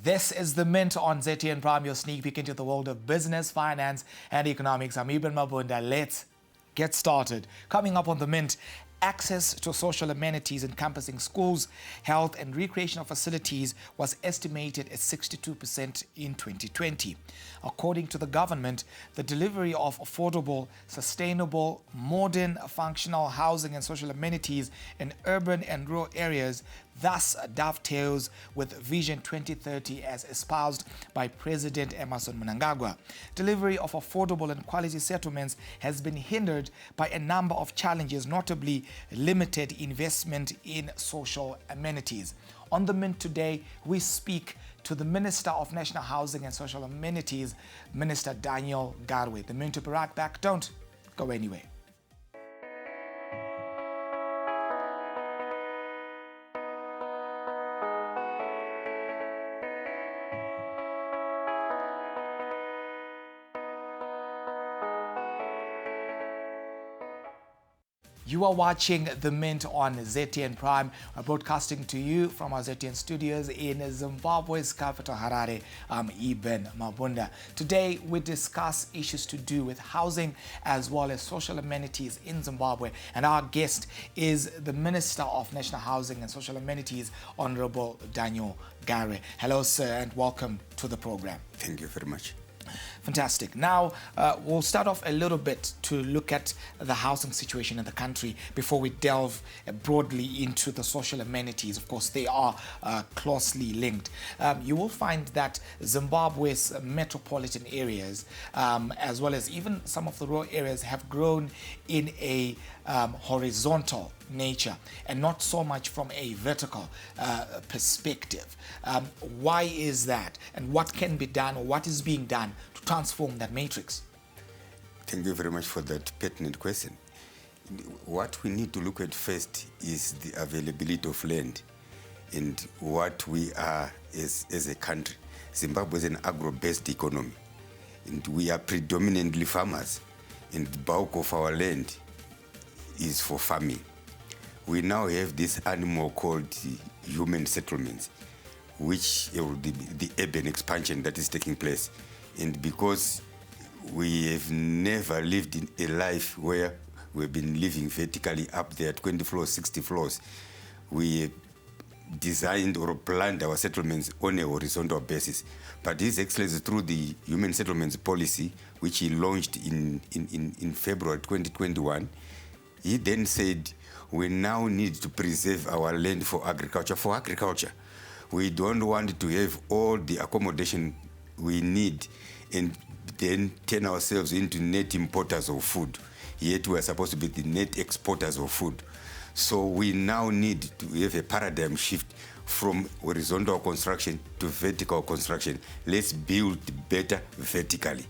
This is The Mint on ZTN Prime, your sneak peek into the world of business, finance, and economics. I'm Ibn Mabunda. Let's get started. Coming up on The Mint, access to social amenities encompassing schools, health, and recreational facilities was estimated at 62% in 2020. According to the government, the delivery of affordable, sustainable, modern, functional housing and social amenities in urban and rural areas thus dovetails with Vision 2030 as espoused by President Emmerson Mnangagwa. Delivery of affordable and quality settlements has been hindered by a number of challenges, notably limited investment in social amenities. On The Mint today, we speak to the Minister of National Housing and Social Amenities, Minister Daniel Garwe. The Mint to Barack back. Don't go anywhere. You are watching The Mint on ZTN Prime. We're broadcasting to you from our ZTN studios in Zimbabwe's capital, Harare. I'm Ibn Mabunda. Today, we discuss issues to do with housing as well as social amenities in Zimbabwe. And our guest is the Minister of National Housing and Social Amenities, Honorable Daniel Garwe. Hello, sir, and welcome to the program. Thank you very much. Fantastic. Now, we'll start off a little bit to look at the housing situation in the country before we delve broadly into the social amenities. Of course, they are closely linked. You will find that Zimbabwe's metropolitan areas, as well as even some of the rural areas, have grown in a horizontal nature and not so much from a vertical perspective. Why is that? And what can be done, or what is being done to transform that matrix? Thank you very much for that pertinent question. What we need to look at first is the availability of land and what we are as a country. Zimbabwe is an agro-based economy, and we are predominantly farmers, and the bulk of our land is for farming. We now have this animal called human settlements, which the urban expansion that is taking place. And because we have never lived in a life where we've been living vertically up there, 20 floors, 60 floors, we designed or planned our settlements on a horizontal basis. But His Excellency, through the Human Settlements Policy, which he launched in February 2021, he then said, we now need to preserve our land for agriculture. For agriculture, we don't want to have all the accommodation we need and then turn ourselves into net importers of food. Yet we are supposed to be the net exporters of food. So we now need to have a paradigm shift from horizontal construction to vertical construction. Let's build better vertically.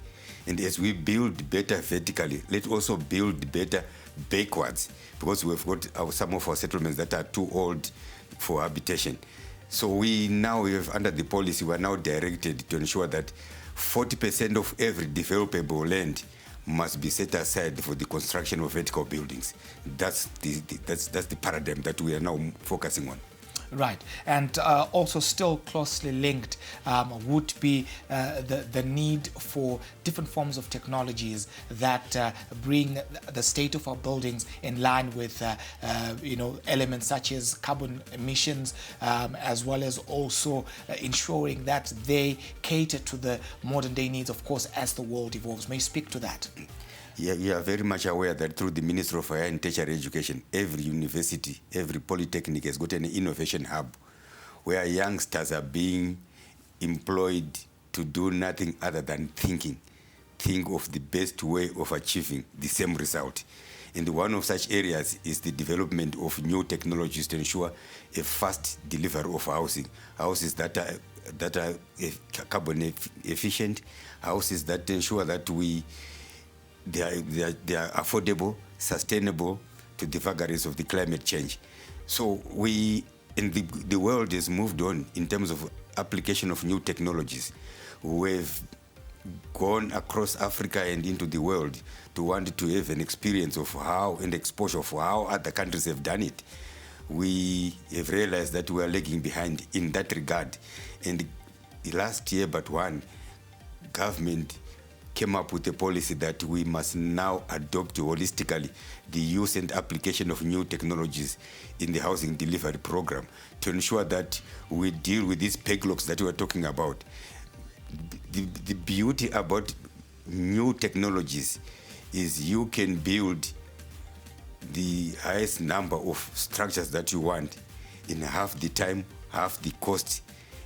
And as we build better vertically, let's also build better backwards, because we've got some of our settlements that are too old for habitation. So we now have, under the policy, we are now directed to ensure that 40% of every developable land must be set aside for the construction of vertical buildings. That's the paradigm that we are now focusing on. Right, and also still closely linked would be the need for different forms of technologies that bring the state of our buildings in line with elements such as carbon emissions, as well as also ensuring that they cater to the modern day needs, of course, as the world evolves. May you speak to that? Yeah, you are very much aware that through the Ministry of Higher and Tertiary Education, every university, every polytechnic has got an innovation hub where youngsters are being employed to do nothing other than think of the best way of achieving the same result. And one of such areas is the development of new technologies to ensure a fast delivery of housing. Houses that are carbon efficient, houses that ensure that they are affordable, sustainable to the vagaries of the climate change. So the world has moved on in terms of application of new technologies. We've gone across Africa and into the world to want to have an experience of how and exposure for how other countries have done it. We have realized that we are lagging behind in that regard. And last year but one, government came up with a policy that we must now adopt holistically the use and application of new technologies in the housing delivery program to ensure that we deal with these peglocks that we are talking about. The beauty about new technologies is you can build the highest number of structures that you want in half the time, half the cost,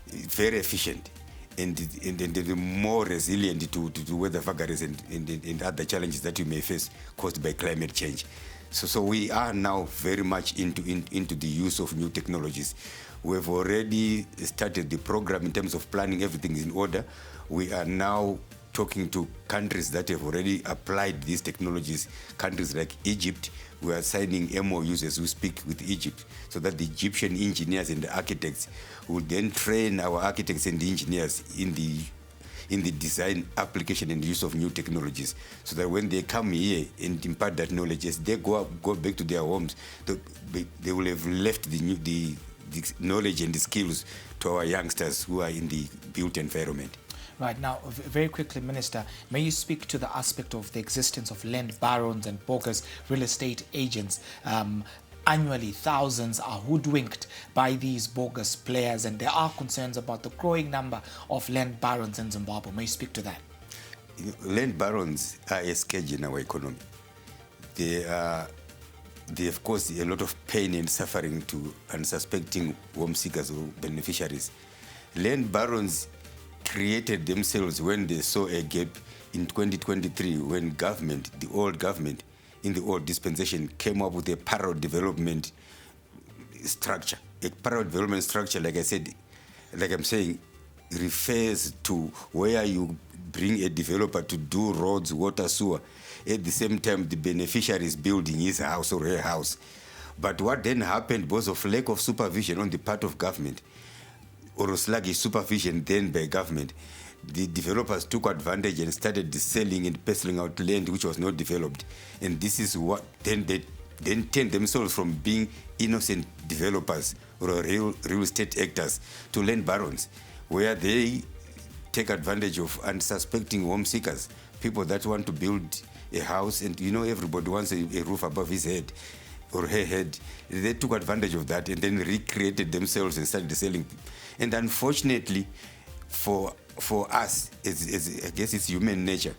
very efficient, and more resilient to weather vagaries and other challenges that you may face caused by climate change. So we are now very much into the use of new technologies. We've already started the program in terms of planning everything in order. We are now talking to countries that have already applied these technologies, countries like Egypt. We are signing MOUs as we speak with Egypt so that the Egyptian engineers and the architects will then train our architects and the engineers in the design, application and use of new technologies, so that when they come here and impart that knowledge, as they go back to their homes, they will have left the knowledge and the skills to our youngsters who are in the built environment. Right. Now, very quickly, Minister, may you speak to the aspect of the existence of land barons and bogus real estate agents? Annually, thousands are hoodwinked by these bogus players, and there are concerns about the growing number of land barons in Zimbabwe. May you speak to that? Land barons are a scourge in our economy. They have caused a lot of pain and suffering to unsuspecting home seekers or beneficiaries. Land barons created themselves when they saw a gap in 2023 when government, the old government in the old dispensation, came up with a parallel development structure. A parallel development structure, like I said, like I'm saying, refers to where you bring a developer to do roads, water, sewer. At the same time, the beneficiary is building his house or her house. But what then happened because of lack of supervision on the part of government, or sluggish supervision then by government, the developers took advantage and started selling and parceling out land which was not developed. And this is what then they turned themselves from being innocent developers or real estate actors to land barons, where they take advantage of unsuspecting home seekers, people that want to build a house, and everybody wants a roof above his head or her head. They took advantage of that and then recreated themselves and started selling. And unfortunately, for us, I guess it's human nature.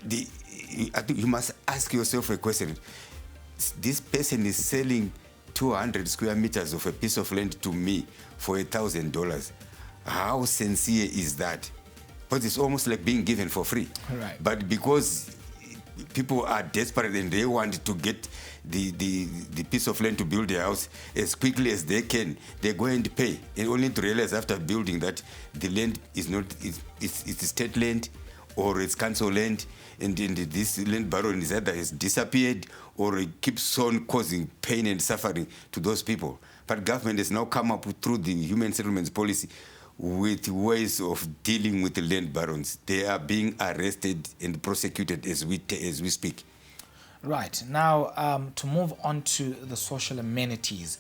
I think you must ask yourself a question. This person is selling 200 square meters of a piece of land to me for $1,000. How sincere is that? But it's almost like being given for free. Right. But because people are desperate and they want to get the piece of land to build their house as quickly as they can, they go and pay, and only to realize after building that the land is not, it's state land or it's council land, and this land baron is either has disappeared or it keeps on causing pain and suffering to those people. But government has now come up with, through the human settlements policy, with ways of dealing with the land barons. They are being arrested and prosecuted as we speak. Right. Now, to move on to the social amenities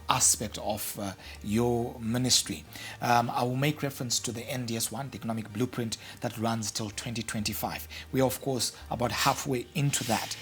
aspect of your ministry, I will make reference to the NDS1, the economic blueprint that runs till 2025. We are, of course, about halfway into that.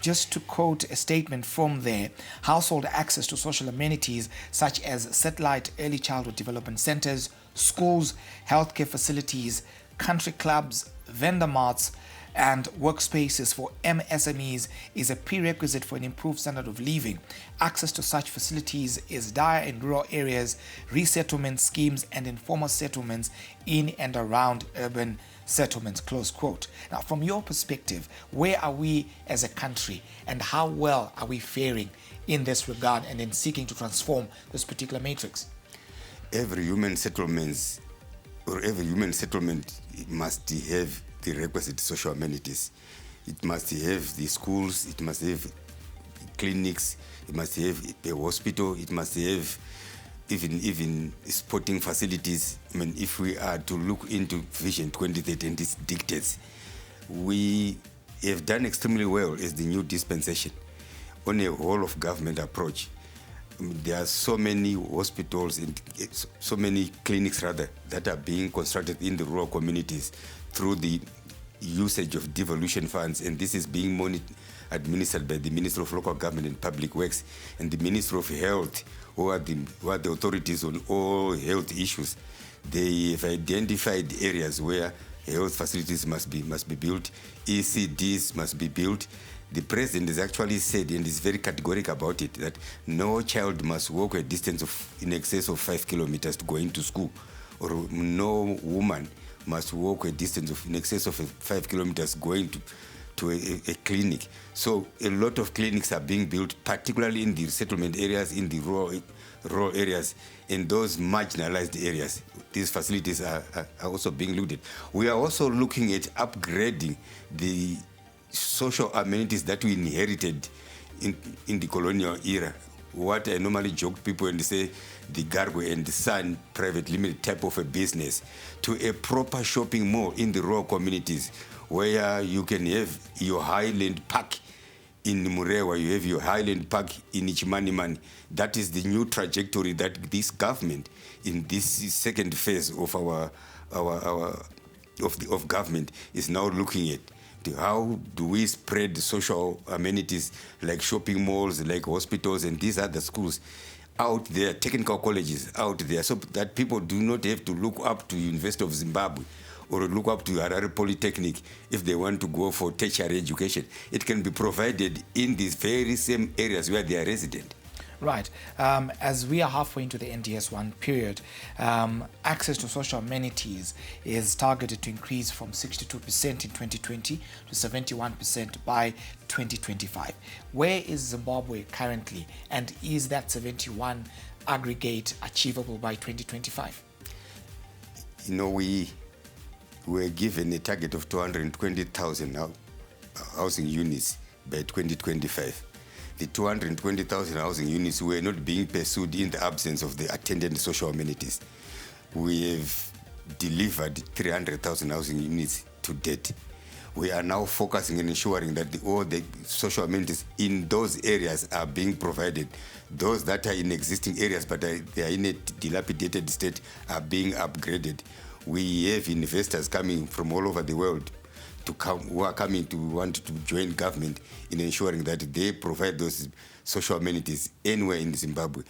Just to quote a statement from there, household access to social amenities such as satellite early childhood development centers, schools, healthcare facilities, country clubs, vendor marts, and workspaces for MSMEs is a prerequisite for an improved standard of living. Access to such facilities is dire in rural areas, resettlement schemes, and informal settlements in and around urban settlements, close quote. Now, from your perspective, where are we as a country and how well are we faring in this regard and in seeking to transform this particular matrix? Every human settlement must have the requisite social amenities. It must have the schools, it must have clinics, it must have a hospital, it must have even sporting facilities. I mean, if we are to look into Vision 2030 and its dictates, we have done extremely well as the new dispensation on a whole of government approach. there are so many hospitals and so many clinics rather that are being constructed in the rural communities through the usage of devolution funds, and this is being administered by the Minister of Local Government and Public Works and the Minister of Health, who are the authorities on all health issues. They have identified areas where health facilities must be built, ECDs must be built. The president has actually said, and is very categorical about it, that no child must walk a distance of in excess of 5 kilometers to go into school, or no woman must walk a distance of in excess of 5 kilometers going to a clinic. So a lot of clinics are being built, particularly in the settlement areas, in the rural areas, in those marginalized areas. These facilities are also being looked at. We are also looking at upgrading the social amenities that we inherited in the colonial era. What I normally joke people and say the Gargo and the Sun private limited type of a business, to a proper shopping mall in the rural communities where you can have your Highland Park in Murewa, you have your Highland Park in Ichimanimani. That is the new trajectory that this government, in this second phase of of government, is now looking at. How do we spread social amenities like shopping malls, like hospitals, and these other schools out there, technical colleges out there, so that people do not have to look up to University of Zimbabwe or look up to Harare Polytechnic if they want to go for tertiary education. It can be provided in these very same areas where they are resident. Right. As we are halfway into the NDS1 period, access to social amenities is targeted to increase from 62% in 2020 to 71% by 2025. Where is Zimbabwe currently, and is that 71 aggregate achievable by 2025? You know, we were given a target of 220,000 housing units by 2025. The 220,000 housing units were not being pursued in the absence of the attendant social amenities. We have delivered 300,000 housing units to date. We are now focusing on ensuring that all the social amenities in those areas are being provided. Those that are in existing areas but they are in a dilapidated state are being upgraded. We have investors coming from all over the world who are coming to want to join government in ensuring that they provide those social amenities anywhere in Zimbabwe.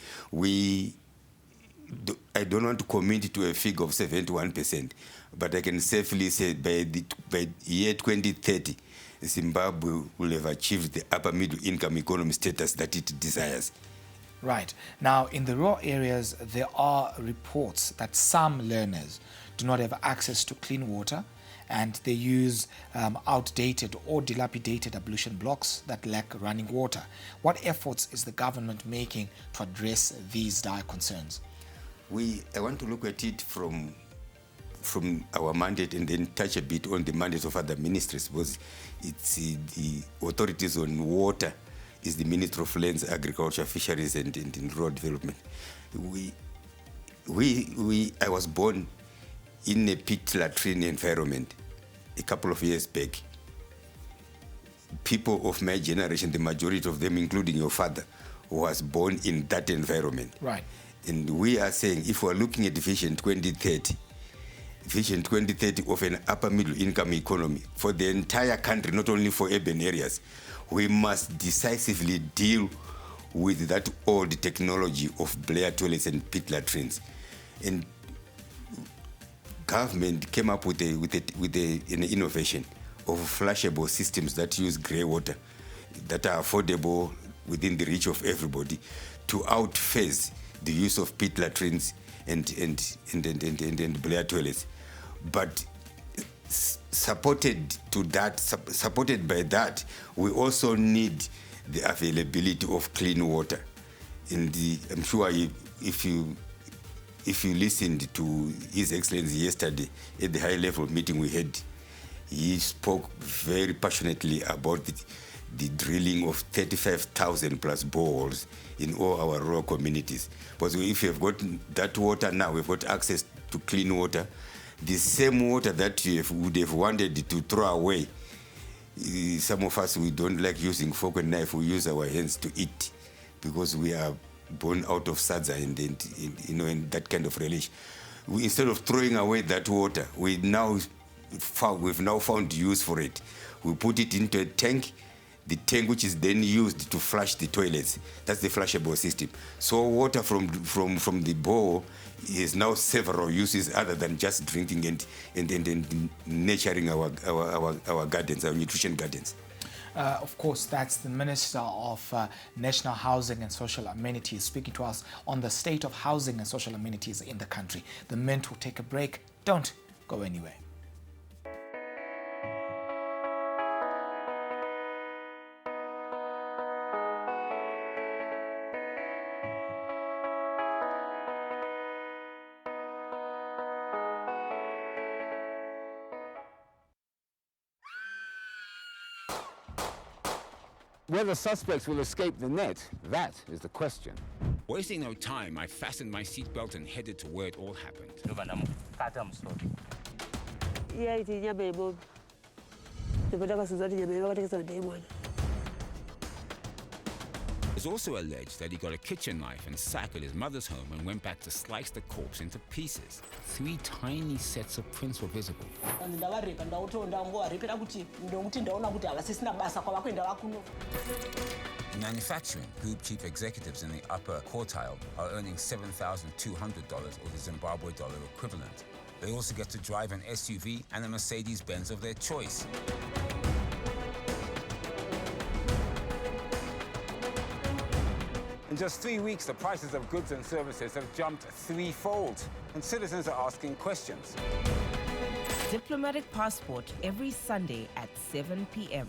I don't want to commit to a figure of 71%, but I can safely say by year 2030, Zimbabwe will have achieved the upper middle income economy status that it desires. Right. Now, in the rural areas, there are reports that some learners do not have access to clean water, and they use outdated or dilapidated ablution blocks that lack running water. What efforts is the government making to address these dire concerns? I want to look at it from our mandate and then touch a bit on the mandate of other ministries, because it's the authorities on water is the Minister of Lands, Agriculture, Fisheries and Rural Development. I was born in a pit latrine environment a couple of years back. People of my generation, the majority of them, including your father, was born in that environment. Right. And we are saying, if we're looking at Vision 2030 of an upper middle income economy for the entire country, not only for urban areas, we must decisively deal with that old technology of Blair toilets and pit latrines. And government came up with an innovation of flushable systems that use grey water, that are affordable within the reach of everybody, to outphase the use of pit latrines and Blair toilets. But supported by that, we also need the availability of clean water. I'm sure if you listened to His Excellency yesterday at the high-level meeting we had, he spoke very passionately about the drilling of 35,000 plus boreholes in all our rural communities. Because if you've got that water now, we've got access to clean water. The same water that you would have wanted to throw away, some of us, we don't like using fork and knife, we use our hands to eat, because we are born out of SADSA and that kind of relish. Instead of throwing away that water, we've now found use for it. We put it into a tank, the tank which is then used to flush the toilets. That's the flushable system. So water from the bore is now several uses other than just drinking and nurturing our gardens, our nutrition gardens. Of course, that's the Minister of National Housing and Social Amenities speaking to us on the state of housing and social amenities in the country. The Mint will take a break. Don't go anywhere. Whether suspects will escape the net, that is the question. Wasting no time, I fastened my seatbelt and headed to where it all happened. It's also alleged that he got a kitchen knife and sack at his mother's home and went back to slice the corpse into pieces. 3 tiny sets of prints were visible. In manufacturing, group chief executives in the upper quartile are earning $7,200 or the Zimbabwe dollar equivalent. They also get to drive an SUV and a Mercedes-Benz of their choice. In just 3 weeks, the prices of goods and services have jumped 3-fold, and citizens are asking questions. Diplomatic Passport every Sunday at 7 p.m.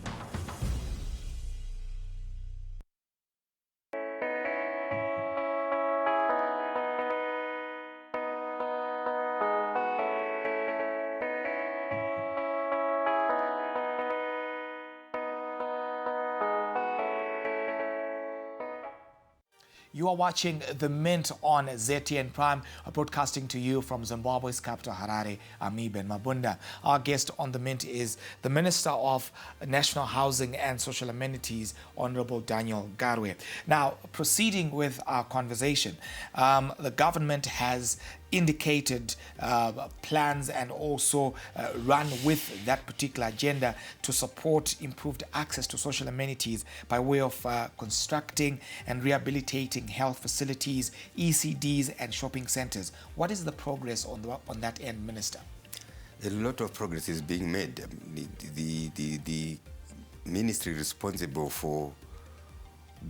You are watching The Mint on ZTN Prime, broadcasting to you from Zimbabwe's capital, Harare. I'm Eben Mabunda. Our guest on The Mint is the Minister of National Housing and Social Amenities, Honorable Daniel Garwe. Now, proceeding with our conversation, the government has indicated plans and also run with that particular agenda to support improved access to social amenities by way of constructing and rehabilitating health facilities, ECDs and shopping centers. What is the progress on that end, Minister? A lot of progress is being made. The ministry responsible for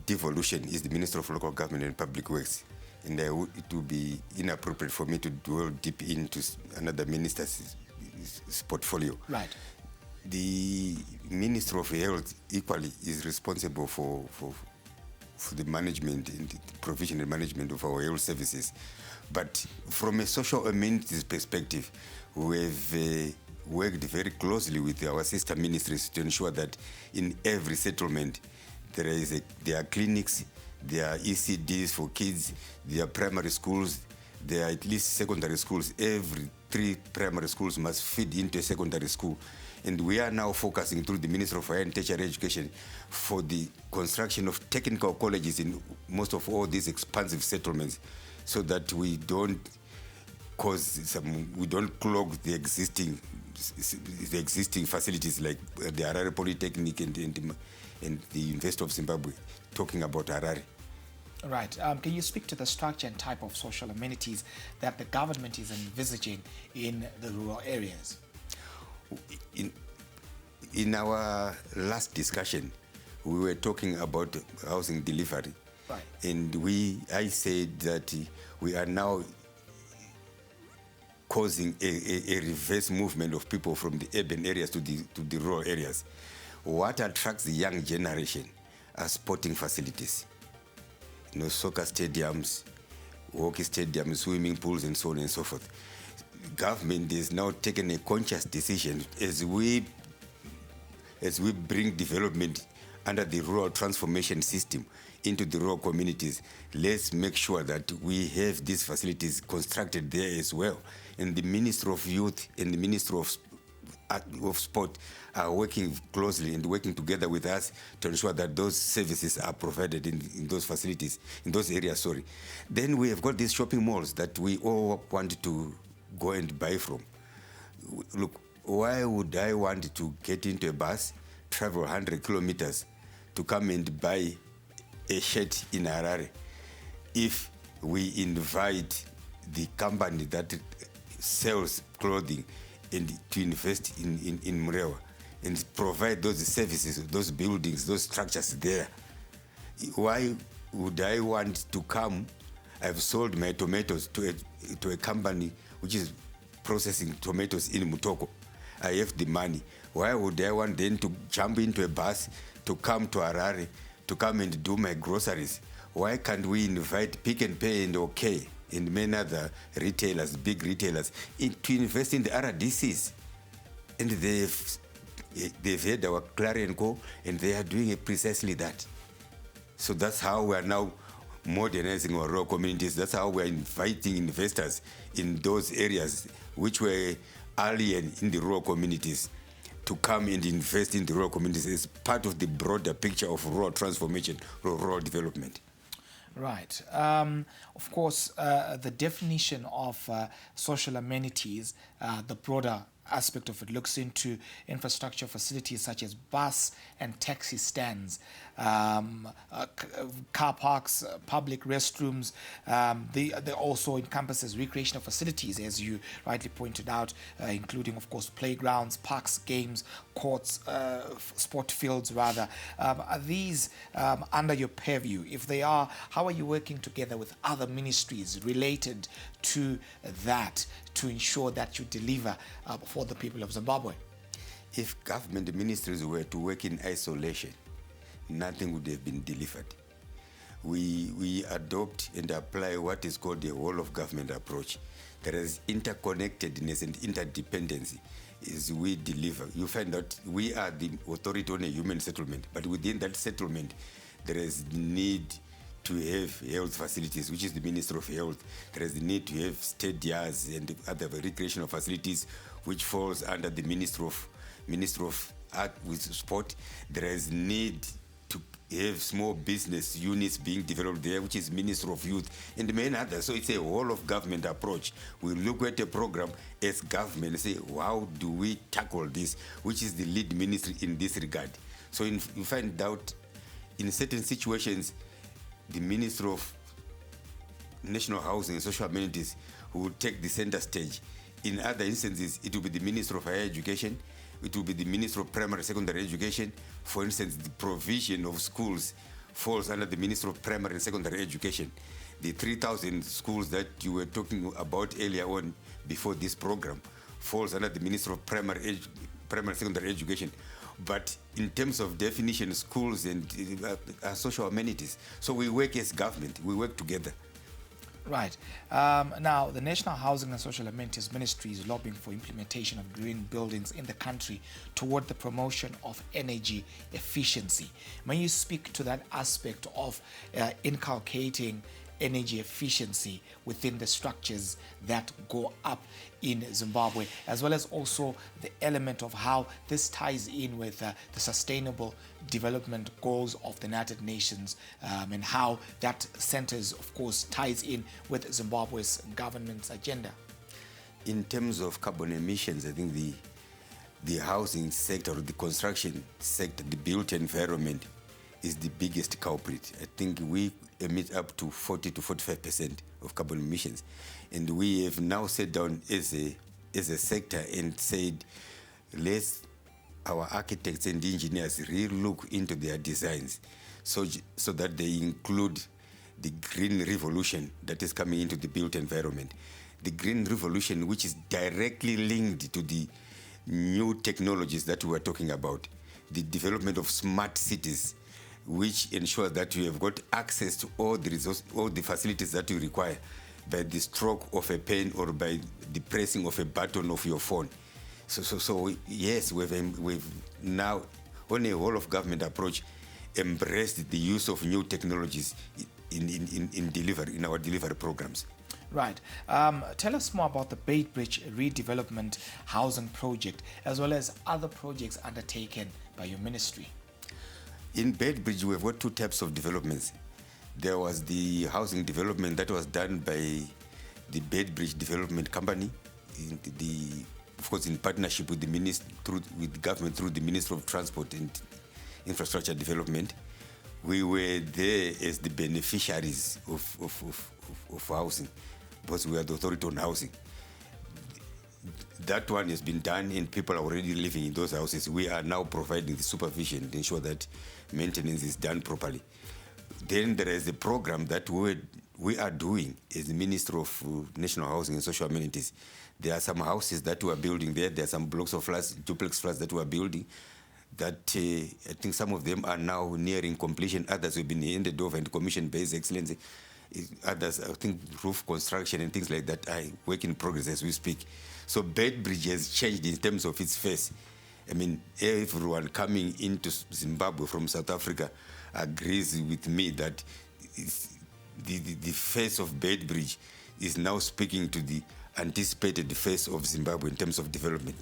devolution is the Minister of Local Government and Public Works. And it would be inappropriate for me to dwell deep into another minister's portfolio. Right. The Minister of Health equally is responsible for the management and the provision and management of our health services. But from a social amenities perspective, we have worked very closely with our sister ministries to ensure that in every settlement there are clinics, there are ECDs for kids, there are primary schools, there are at least secondary schools. Every 3 primary schools must feed into a secondary school. And we are now focusing through the Ministry of Higher and Tertiary Education for the construction of technical colleges in most of all these expansive settlements, so that we don't clog the existing facilities like the Harare Polytechnic and the University of Zimbabwe, talking about Harare. Right. Can you speak to the structure and type of social amenities that the government is envisaging in the rural areas? In our last discussion, we were talking about housing delivery. Right. And I said that we are now causing a reverse movement of people from the urban areas to the rural areas. What attracts the young generation are sporting facilities. Soccer stadiums, hockey stadiums, swimming pools, and so on and so forth. Government has now taken a conscious decision as we bring development under the rural transformation system into the rural communities. Let's make sure that we have these facilities constructed there as well. And the Minister of Youth and the Minister of of sport are working closely and working together with us to ensure that those services are provided in those facilities, in those areas, sorry. Then we have got these shopping malls that we all want to go and buy from. Look, why would I want to get into a bus, travel 100 kilometers to come and buy a shirt in Harare if we invite the company that sells clothing and to invest in Murewa and provide those services, those buildings, those structures there? Why would I want to come? I've sold my tomatoes to a company which is processing tomatoes in Mutoko. I have the money. Why would I want then to jump into a bus to come to Harare to come and do my groceries? Why can't we invite Pick n Pay and OK and many other retailers, big retailers, to invest in the RDCs? And they've heard our clarion call, and they are doing precisely that. So that's how we are now modernizing our rural communities. That's how we are inviting investors in those areas which were alien in the rural communities to come and invest in the rural communities as part of the broader picture of rural transformation, rural development. Right. Of course, the definition of social amenities, the broader aspect of it looks into infrastructure facilities such as bus and taxi stands, car parks, public restrooms. They also encompasses recreational facilities, as you rightly pointed out, including, of course, playgrounds, parks, games, courts, sport fields, rather. Are these under your purview? If they are, how are you working together with other ministries related to that to ensure that you deliver for the people of Zimbabwe? If government ministries were to work in isolation, nothing would have been delivered. We adopt and apply what is called the whole of government approach. There is interconnectedness and interdependency as we deliver. You find that we are the authority on a human settlement, but within that settlement, there is need to have health facilities, which is the Minister of Health. There is the need to have stadiums and other recreational facilities, which falls under the Minister of Art with Sport. There is need to have small business units being developed there, which is Minister of Youth, and many others. So it's a whole of government approach. We look at a program as government and say, how do we tackle this? Which is the lead ministry in this regard? So you find out in certain situations, the Minister of National Housing and Social Amenities who will take the center stage. In other instances, it will be the Minister of Higher Education, it will be the Minister of Primary and Secondary Education. For instance, the provision of schools falls under the Minister of Primary and Secondary Education. The 3,000 schools that you were talking about earlier on before this program falls under the Minister of Primary and Secondary Education. But in terms of definition, schools and social amenities. So we work as government, we work together. Right. Now, the National Housing and Social Amenities Ministry is lobbying for implementation of green buildings in the country toward the promotion of energy efficiency. May you speak to that aspect of inculcating energy efficiency within the structures that go up in Zimbabwe, as well as also the element of how this ties in with the sustainable development goals of the United Nations, and how that centers, of course, ties in with Zimbabwe's government's agenda. In terms of carbon emissions, I think the housing sector, the construction sector, the built environment is the biggest culprit. I think we emit up to 40 to 45% of carbon emissions. And we have now sat down as a sector and said, let's our architects and engineers really look into their designs so that they include the green revolution that is coming into the built environment. The green revolution, which is directly linked to the new technologies that we were talking about, the development of smart cities, which ensure that you have got access to all the resources, all the facilities that you require by the stroke of a pen or by the pressing of a button of your phone. So yes, we've now, on a whole of government approach, embraced the use of new technologies in our delivery programs. Right. Tell us more about the Beitbridge redevelopment housing project as well as other projects undertaken by your ministry. In Beitbridge, we have got two types of developments. There was the housing development that was done by the Beitbridge Development Company, of course, in partnership with with the government through the Ministry of Transport and Infrastructure Development. We were there as the beneficiaries of housing, because we are the authority on housing. That one has been done and people are already living in those houses. We are now providing the supervision to ensure that maintenance is done properly. Then there is a program that we are doing as the Ministry of National Housing and Social Amenities. There are some houses that we are building there. There are some blocks of flats, duplex flats that we are building that I think some of them are now nearing completion. Others have been handed over and commission-based excellence. Others, I think, roof construction and things like that are work in progress as we speak. So Beitbridge has changed in terms of its face. I mean, everyone coming into Zimbabwe from South Africa agrees with me that the face of Beitbridge is now speaking to the anticipated face of Zimbabwe in terms of development.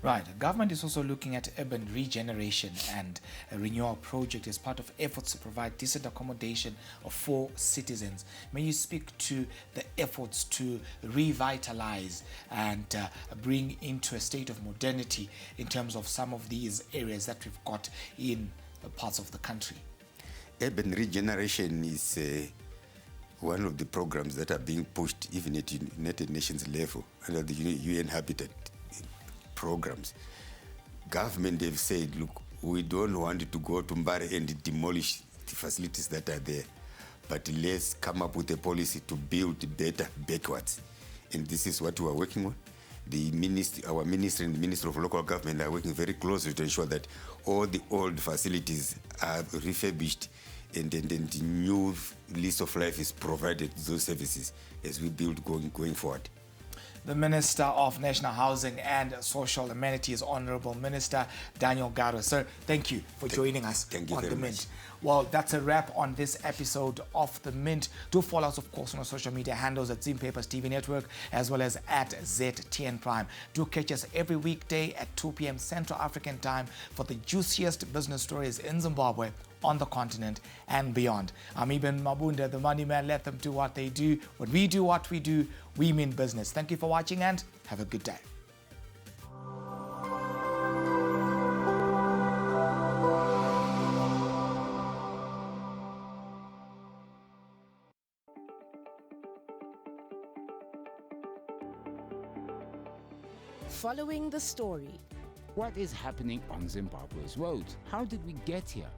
Right. The government is also looking at urban regeneration and a renewal project as part of efforts to provide decent accommodation for citizens. May you speak to the efforts to revitalize and bring into a state of modernity in terms of some of these areas that we've got in parts of the country? Urban regeneration is one of the programs that are being pushed even at United Nations level under the UN Habitat programs. Government have said, look, we don't want to go to Mbare and demolish the facilities that are there, but let's come up with a policy to build better backwards. And this is what we are working on. Our ministry and the Ministry of Local Government are working very closely to ensure that all the old facilities are refurbished and the new lease of life is provided to those services as we build going forward. The Minister of National Housing and Social Amenities, Honorable Minister Daniel Garo. Sir, thank you for joining us on The Mint. Well, that's a wrap on this episode of The Mint. Do follow us, of course, on our social media handles at Zim Papers TV Network as well as at ZTN Prime. Do catch us every weekday at 2 p.m. Central African Time for the juiciest business stories in Zimbabwe, on the continent and beyond. I'm Eben Mabunda, the money man. Let them do what they do. When we do what we do, we mean business. Thank you for watching and have a good day. Following the story. What is happening on Zimbabwe's roads? How did we get here?